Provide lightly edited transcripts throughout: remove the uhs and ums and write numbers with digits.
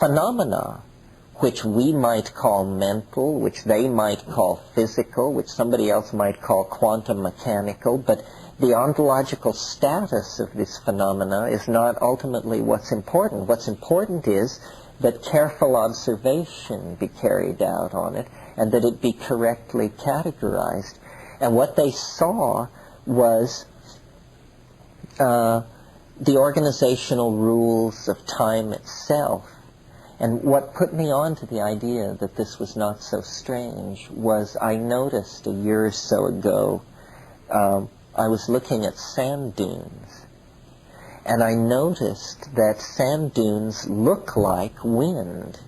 phenomena which we might call mental, which they might call physical, which somebody else might call quantum mechanical, but the ontological status of this phenomena is not ultimately what's important. What's important is that careful observation be carried out on it and that it be correctly categorized. And what they saw was the organizational rules of time itself. And what put me on to the idea that this was not so strange was I noticed a year or so ago, I was looking at sand dunes, and I noticed that sand dunes look like wind.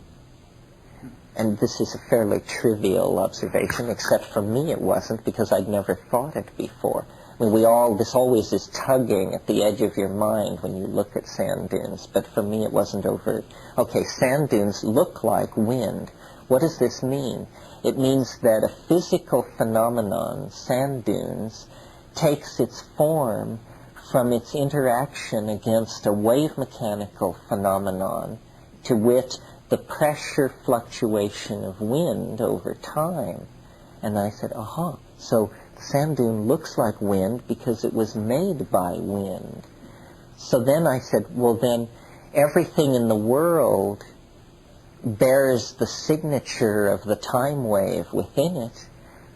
And this is a fairly trivial observation, except for me it wasn't, because I'd never thought it before. I mean, this always is tugging at the edge of your mind when you look at sand dunes, but for me it wasn't overt. Okay, sand dunes look like wind. What does this mean? It means that a physical phenomenon, sand dunes, takes its form from its interaction against a wave mechanical phenomenon, to wit, the pressure fluctuation of wind over time. And I said, aha, so sand dune looks like wind because it was made by wind. So then I said, well then, everything in the world bears the signature of the time wave within it,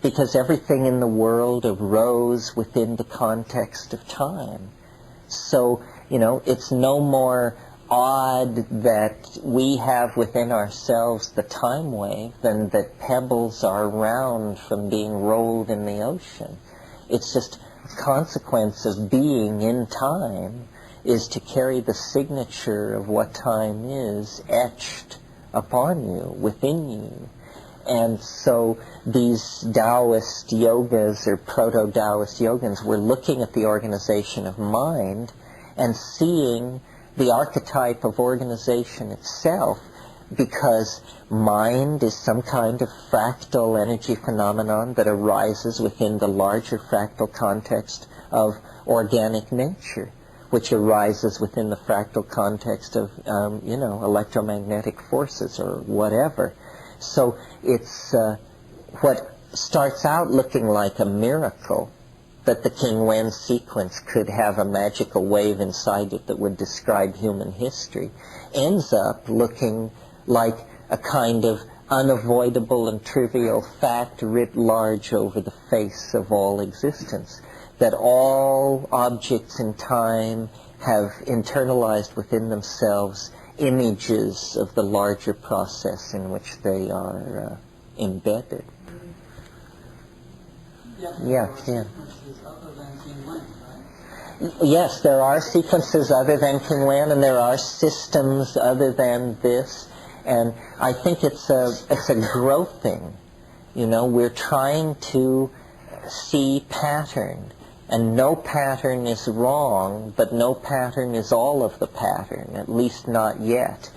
because everything in the world arose within the context of time. So, it's no more odd that we have within ourselves the time wave than that pebbles are round from being rolled in the ocean. It's just a consequence of being in time is to carry the signature of what time is etched upon you, within you. And so these Taoist yogas or proto-Taoist yogins were looking at the organization of mind and seeing the archetype of organization itself, because mind is some kind of fractal energy phenomenon that arises within the larger fractal context of organic nature, which arises within the fractal context of, electromagnetic forces or whatever. So it's what starts out looking like a miracle, that the King Wen sequence could have a magical wave inside it that would describe human history, ends up looking like a kind of unavoidable and trivial fact writ large over the face of all existence, that all objects in time have internalized within themselves images of the larger process in which they are embedded. Yeah. Other than King Wen, right? Yes, there are sequences other than King Wen, and there are systems other than this, and I think it's a growth thing. We're trying to see pattern, and no pattern is wrong, but no pattern is all of the pattern, at least not yet.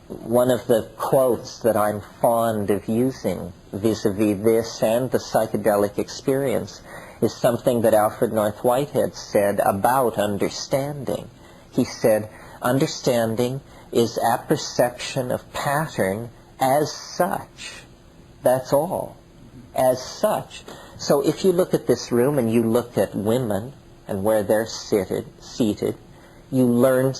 One of the quotes that I'm fond of using vis-a-vis this and the psychedelic experience is something that Alfred North Whitehead said about understanding. He said, understanding is apperception of pattern as such. That's all. As such. So if you look at this room and you look at women and where they're seated, you learn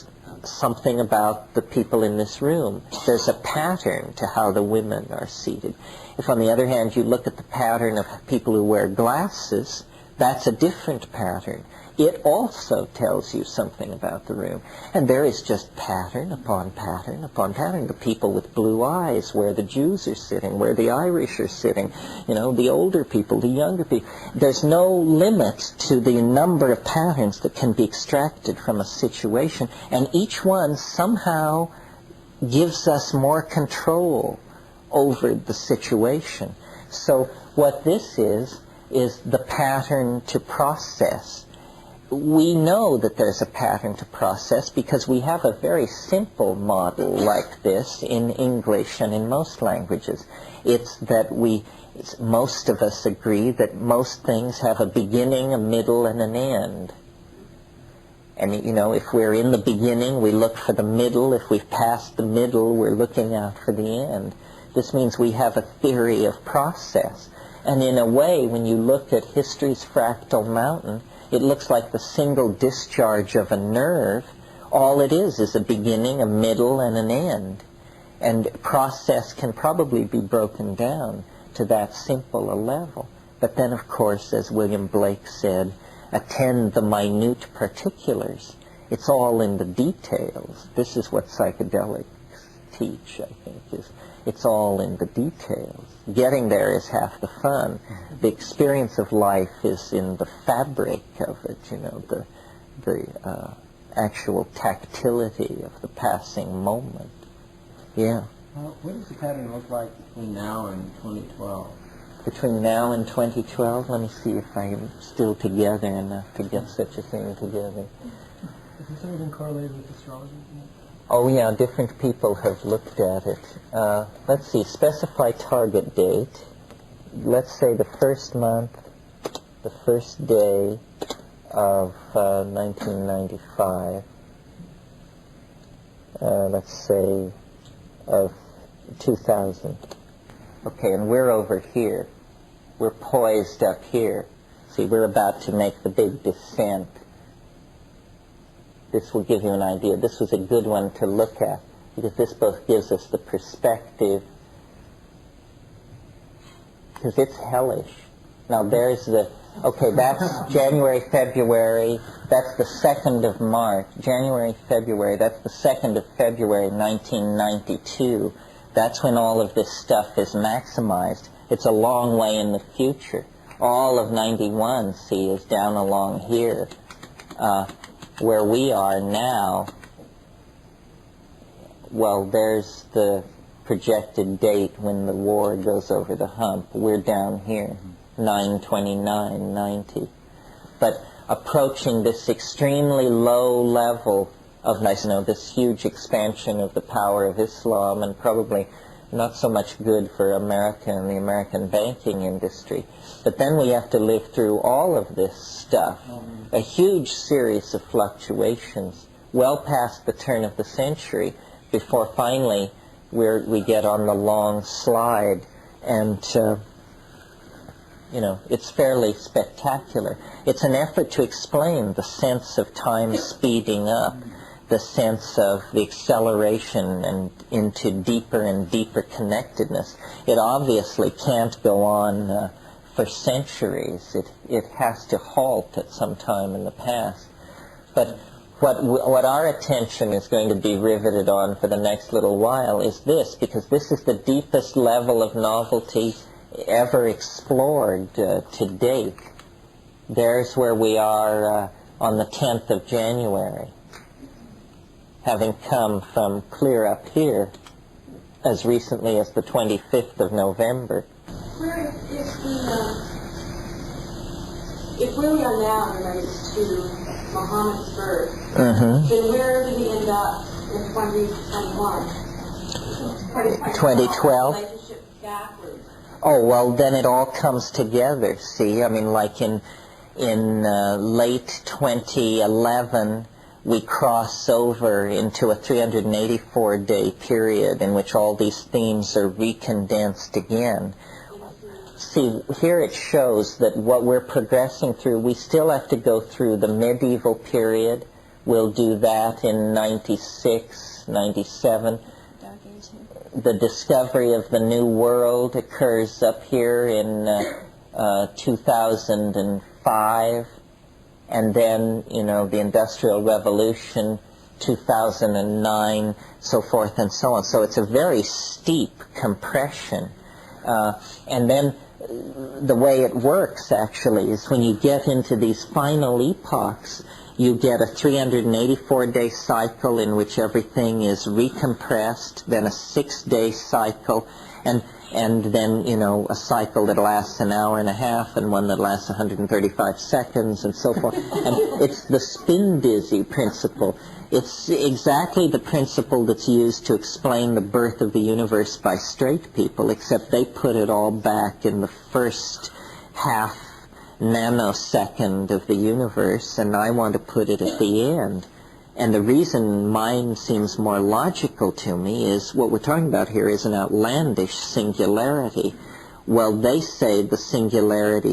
something about the people in this room. There's a pattern to how the women are seated. If, on the other hand, you look at the pattern of people who wear glasses, that's a different pattern. It also tells you something about the room. And there is just pattern upon pattern upon pattern. The people with blue eyes, where the Jews are sitting, where the Irish are sitting, the older people, the younger people. There's no limit to the number of patterns that can be extracted from a situation, and each one somehow gives us more control over the situation. So what this is the pattern to process. We know that there's a pattern to process because we have a very simple model like this in English and in most languages. It's that most of us agree that most things have a beginning, a middle, and an end. And, if we're in the beginning, we look for the middle. If we've passed the middle, we're looking out for the end. This means we have a theory of process. And in a way, when you look at history's fractal mountain, it looks like the single discharge of a nerve. All it is a beginning, a middle, and an end. And process can probably be broken down to that simple a level. But then, of course, as William Blake said, attend the minute particulars. It's all in the details. This is what psychedelics teach, I think, it's all in the details. Getting there is half the fun. The experience of life is in the fabric of it, the actual tactility of the passing moment. Yeah. What does the pattern look like between now and 2012? Between now and 2012, let me see if I'm still together enough to get such a thing together. Is this anything correlated with astrology? Oh yeah, different people have looked at it. Let's see, specify target date. Let's say the first month, the first day of 1995. Let's say of 2000. Okay, and we're over here. We're poised up here. See, we're about to make the big descent. This will give you an idea. This was a good one to look at, because this both gives us the perspective, because it's hellish. Now there's okay, that's January, February, that's the 2nd of March. January, February, that's the 2nd of February, 1992. That's when all of this stuff is maximized. It's a long way in the future. All of 91, see, is down along here. Where we are now, well, there's the projected date when the war goes over the hump. We're down here, 9/29/90. But approaching this extremely low level of, this huge expansion of the power of Islam, and probably not so much good for America and the American banking industry. But then we have to live through all of this stuff, a huge series of fluctuations, well past the turn of the century, before finally we get on the long slide. And, it's fairly spectacular. It's an effort to explain the sense of time speeding up, the sense of the acceleration and into deeper and deeper connectedness. It obviously can't go on for centuries. It has to halt at some time in the past. But what our attention is going to be riveted on for the next little while is this, because this is the deepest level of novelty ever explored to date. There's where we are on the 10th of January. Having come from clear up here as recently as the 25th of November. Where if where we are now relates to Muhammad's birth, then where do we end up in 2021? 2012? Relationship backwards. Oh, well, then it all comes together, see? I mean, like in late 2011, we cross over into a 384-day period in which all these themes are recondensed again. See, here it shows that what we're progressing through, we still have to go through the medieval period. We'll do that in 96, 97. The discovery of the New World occurs up here in 2005. And then, the Industrial Revolution, 2009, so forth and so on. So it's a very steep compression. And then the way it works, actually, is when you get into these final epochs, you get a 384-day cycle in which everything is recompressed, then a 6-day cycle, and then, a cycle that lasts an hour and a half, and one that lasts 135 seconds, and so forth. And it's the spin dizzy principle. It's exactly the principle that's used to explain the birth of the universe by straight people, except they put it all back in the first half nanosecond of the universe, and I want to put it at the end. And the reason mine seems more logical to me is what we're talking about here is an outlandish singularity. Well, they say the singularity